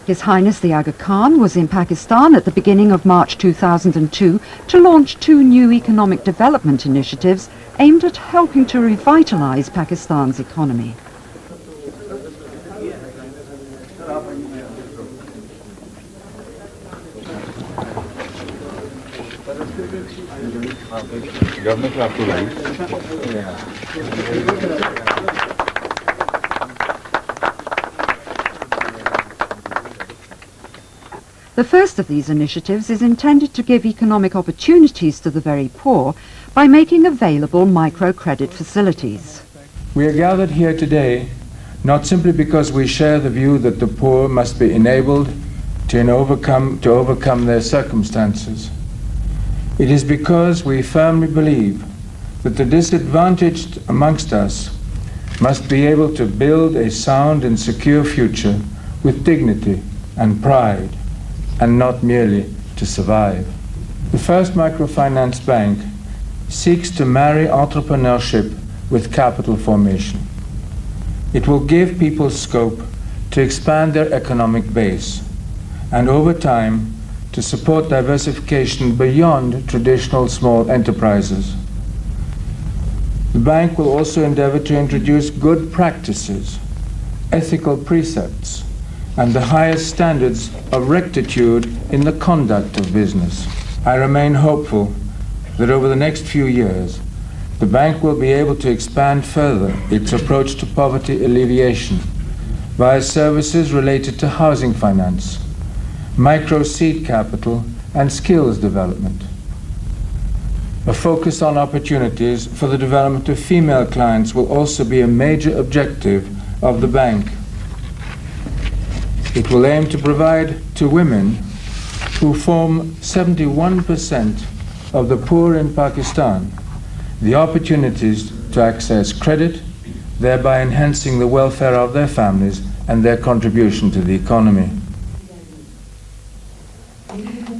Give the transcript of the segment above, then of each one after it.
His Highness the Aga Khan was in Pakistan at the beginning of March 2002 to launch 2 new economic development initiatives aimed at helping to revitalize Pakistan's economy. The first of these initiatives is intended to give economic opportunities to the very poor by making available microcredit facilities. We are gathered here today not simply because we share the view that the poor must be enabled to overcome their circumstances. It is because we firmly believe that the disadvantaged amongst us must be able to build a sound and secure future with dignity and pride, and not merely to survive. The First Microfinance Bank seeks to marry entrepreneurship with capital formation. It will give people scope to expand their economic base and over time to support diversification beyond traditional small enterprises. The bank will also endeavor to introduce good practices, ethical precepts, and the highest standards of rectitude in the conduct of business. I remain hopeful that over the next few years, the bank will be able to expand further its approach to poverty alleviation via services related to housing finance, micro seed capital, and skills development. A focus on opportunities for the development of female clients will also be a major objective of the bank. It will aim to provide to women, who form 71% of the poor in Pakistan, the opportunities to access credit, thereby enhancing the welfare of their families and their contribution to the economy.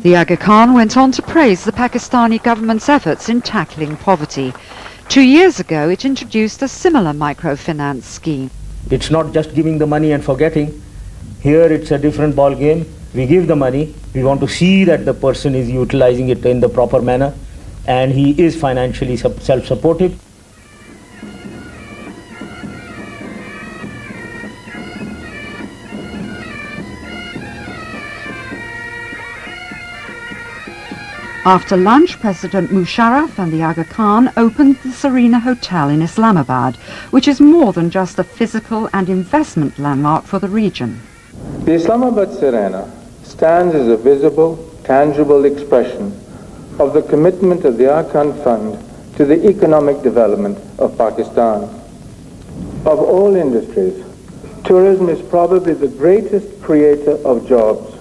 The Aga Khan went on to praise the Pakistani government's efforts in tackling poverty. 2 years ago, it introduced a similar microfinance scheme. It's not just giving the money and forgetting. Here it's a different ball game. We give the money, we want to see that the person is utilizing it in the proper manner and he is financially self-supportive. After lunch, President Musharraf and the Aga Khan opened the Serena Hotel in Islamabad, which is more than just a physical and investment landmark for the region. The Islamabad Serena stands as a visible, tangible expression of the commitment of the Aga Khan Fund to the economic development of Pakistan. Of all industries, tourism is probably the greatest creator of jobs,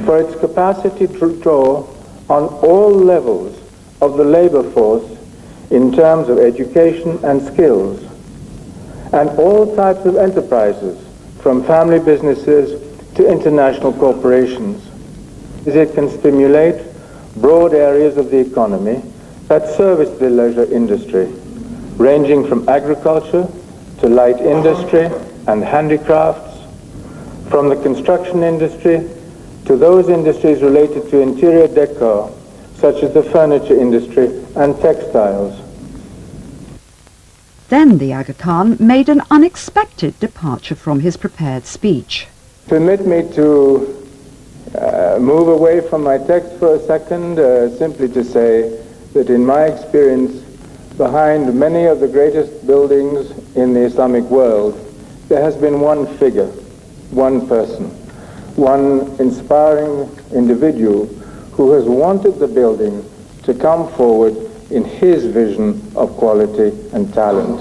for its capacity to draw on all levels of the labor force in terms of education and skills, and all types of enterprises, from family businesses to international corporations. It can stimulate broad areas of the economy that service the leisure industry, ranging from agriculture to light industry and handicrafts, from the construction industry to those industries related to interior decor, such as the furniture industry and textiles. Then the Aga Khan made an unexpected departure from his prepared speech. Permit me to move away from my text for a second, simply to say that in my experience, behind many of the greatest buildings in the Islamic world, there has been one figure, one person, one inspiring individual who has wanted the building to come forward in his vision of quality and talent.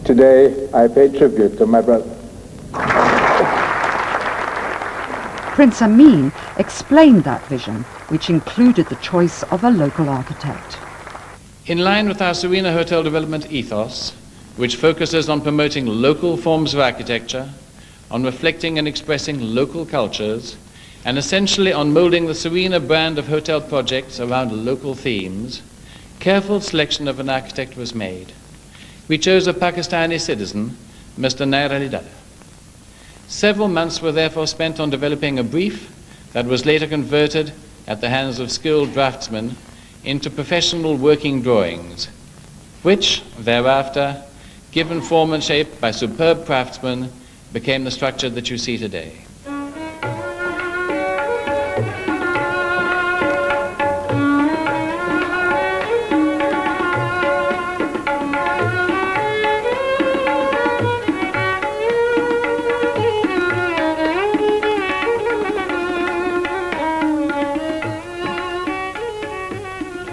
Today, I pay tribute to my brother. Prince Amin explained that vision, which included the choice of a local architect. In line with our Serena Hotel development ethos, which focuses on promoting local forms of architecture, on reflecting and expressing local cultures, and essentially on molding the Serena brand of hotel projects around local themes, careful selection of an architect was made. We chose a Pakistani citizen, Mr. Nair Ali Dada. Several months were therefore spent on developing a brief that was later converted at the hands of skilled draftsmen into professional working drawings, which thereafter, given form and shape by superb craftsmen, became the structure that you see today.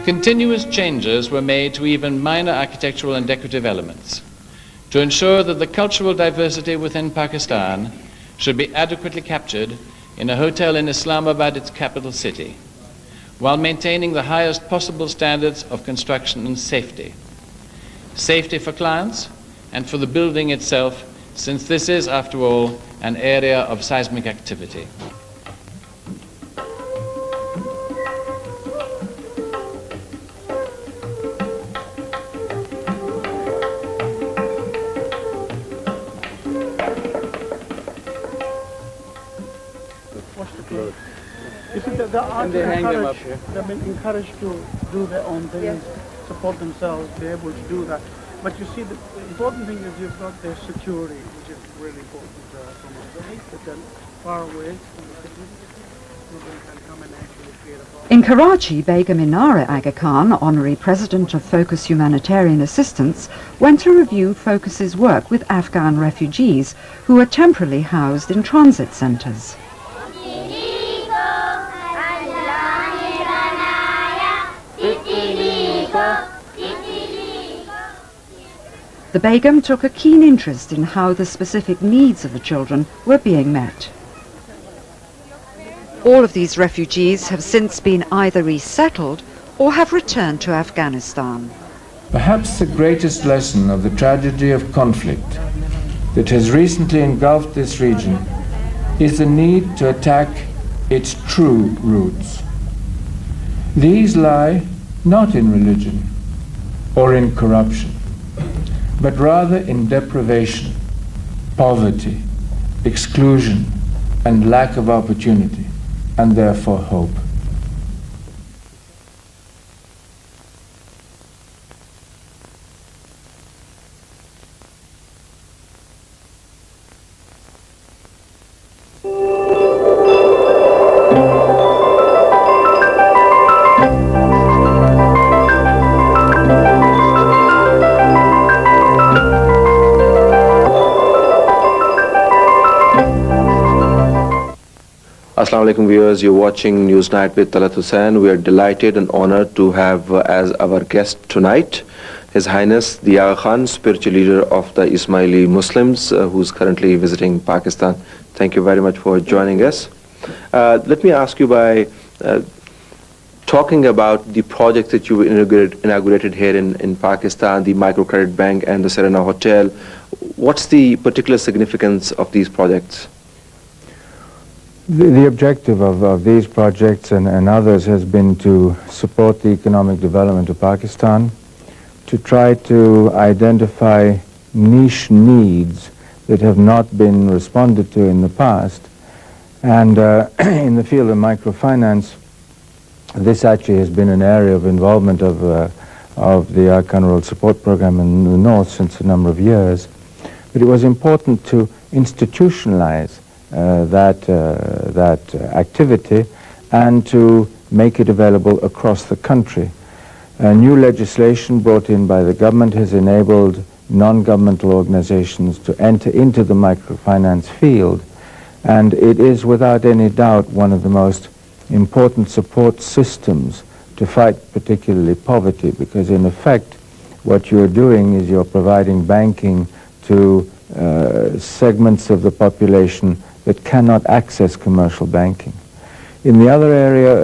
Continuous changes were made to even minor architectural and decorative elements to ensure that the cultural diversity within Pakistan should be adequately captured in a hotel in Islamabad, its capital city, while maintaining the highest possible standards of construction and safety. Safety for clients and for the building itself, since this is, after all, an area of seismic activity. The artists they've been encouraged to do their own things, support themselves, be able to do that. But you see, the important thing is you've got their security, which is really important from us. But then far away from the city, nobody can come and actually create a problem. In Karachi, Begum Inara Aga Khan, Honorary President of Focus Humanitarian Assistance, went to review Focus's work with Afghan refugees who are temporarily housed in transit centres. The Begum took a keen interest in how the specific needs of the children were being met. All of these refugees have since been either resettled or have returned to Afghanistan. Perhaps the greatest lesson of the tragedy of conflict that has recently engulfed this region is the need to attack its true roots. These lie not in religion or in corruption, but rather in deprivation, poverty, exclusion, and lack of opportunity, and therefore hope. Assalamu alaikum viewers, you're watching Newsnight with Talat Hussain. We are delighted and honored to have as our guest tonight His Highness the Aga Khan, spiritual leader of the Ismaili Muslims, who's currently visiting Pakistan. Thank you very much for joining us. Let me ask you by talking about the project that you inaugurated here in Pakistan, the Microcredit Bank and the Serena Hotel. What's the particular significance of these projects? The objective of these projects and others has been to support the economic development of Pakistan, to try to identify niche needs that have not been responded to in the past. And in the field of microfinance, this actually has been an area of involvement of the Aga Khan Rural Support Program in the North since a number of years. But it was important to institutionalize that activity and to make it available across the country. New legislation brought in by the government has enabled non-governmental organizations to enter into the microfinance field, and it is without any doubt one of the most important support systems to fight particularly poverty, because in effect what you're doing is you're providing banking to segments of the population that cannot access commercial banking. In the other area,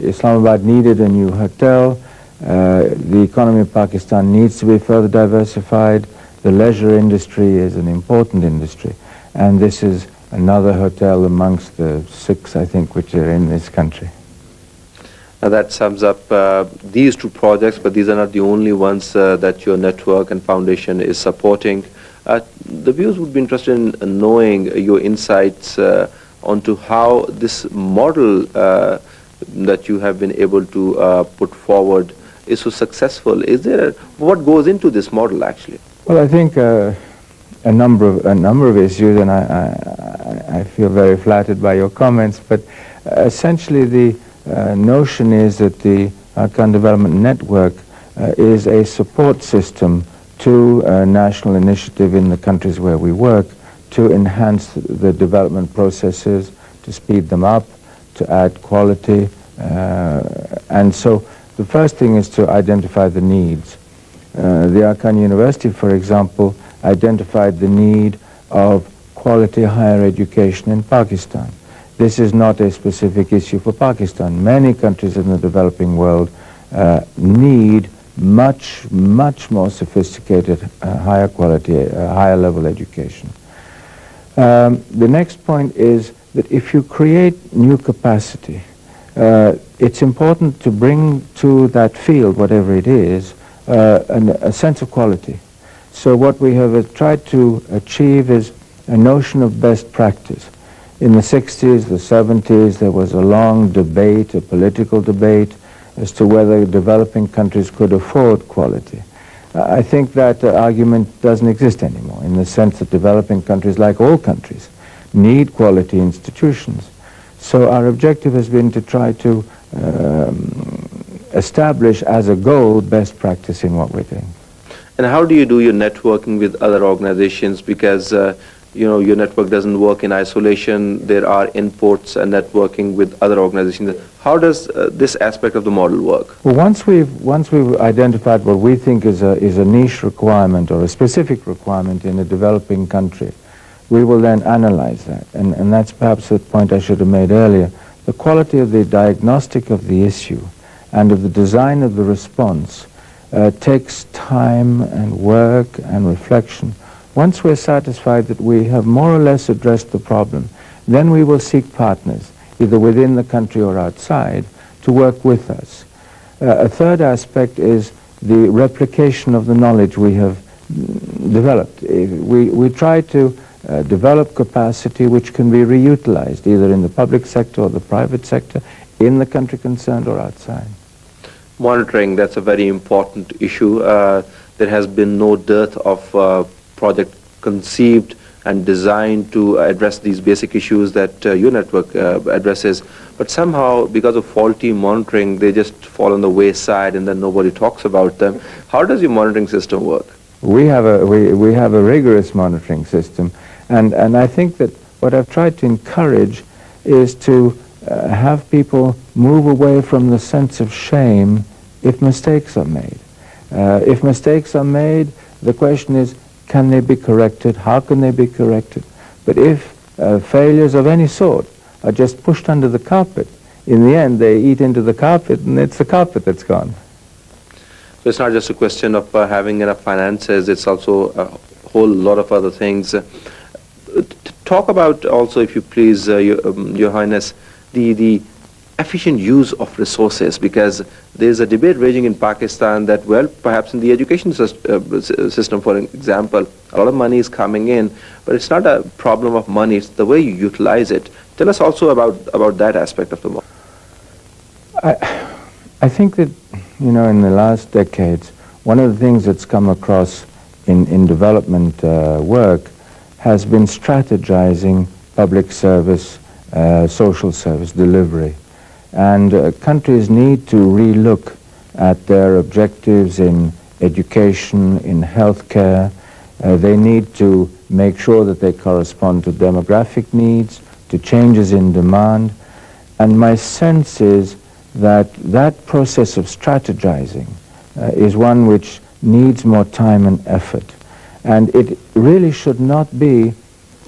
Islamabad needed a new hotel. The economy of Pakistan needs to be further diversified. The leisure industry is an important industry, and this is another hotel amongst the 6, I think, which are in this country. That sums up these two projects, but these are not the only ones that your network and foundation is supporting. The viewers would be interested in knowing your insights onto how this model that you have been able to put forward is so successful. Is there what goes into this model actually? Well, I think a number of issues, and I feel very flattered by your comments. But essentially, the notion is that the Arkan Development Network is a support system to a national initiative in the countries where we work to enhance the development processes, to speed them up, to add quality. And so the first thing is to identify the needs. The Arkan University, for example, identified the need of quality higher education in Pakistan. This is not a specific issue for Pakistan. Many countries in the developing world need much more sophisticated, higher quality, higher level education. The next point is that if you create new capacity, it's important to bring to that field, whatever it is, a sense of quality. So what we have tried to achieve is a notion of best practice. In the 60s, the 70s, there was a long debate, a political debate, as to whether developing countries could afford quality. I think that argument doesn't exist anymore, in the sense that developing countries, like all countries, need quality institutions. So our objective has been to try to establish as a goal best practice in what we're doing. And how do you do your networking with other organizations? Because your network doesn't work in isolation. There are inputs and networking with other organizations. How does this aspect of the model work? Well, once we've identified what we think is a niche requirement or a specific requirement in a developing country, we will then analyze that. And that's perhaps the point I should have made earlier. The quality of the diagnostic of the issue and of the design of the response takes time and work and reflection. Once we're satisfied that we have more or less addressed the problem, then we will seek partners, either within the country or outside, to work with us. A third aspect is the replication of the knowledge we have developed. We try to develop capacity which can be reutilized, either in the public sector or the private sector, in the country concerned or outside. Monitoring, that's a very important issue. There has been no dearth of project conceived and designed to address these basic issues that your network addresses, but somehow because of faulty monitoring they just fall on the wayside and then nobody talks about them. How does your monitoring system work? We have a rigorous monitoring system, and I think that what I've tried to encourage is to have people move away from the sense of shame if mistakes are made. If mistakes are made, the question is, can they be corrected? How can they be corrected? But if failures of any sort are just pushed under the carpet, in the end they eat into the carpet and it's the carpet that's gone. So it's not just a question of having enough finances, it's also a whole lot of other things. Talk about also, if you please, Your Highness, the efficient use of resources, because there's a debate raging in Pakistan that, well, perhaps in the education system, for example, a lot of money is coming in, but it's not a problem of money, it's the way you utilize it. Tell us also about that aspect of the model. I think that, in the last decades, one of the things that's come across in development work has been strategizing public service, social service delivery. And countries need to relook at their objectives in education, in healthcare. They need to make sure that they correspond to demographic needs, to changes in demand. And my sense is that that process of strategizing is one which needs more time and effort. And it really should not be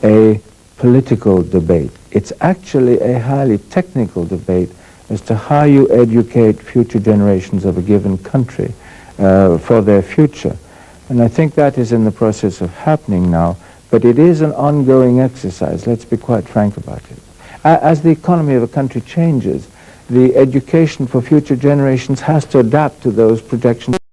a political debate. It's actually a highly technical debate as to how you educate future generations of a given country for their future. And I think that is in the process of happening now, but it is an ongoing exercise, let's be quite frank about it. As the economy of a country changes, the education for future generations has to adapt to those projections.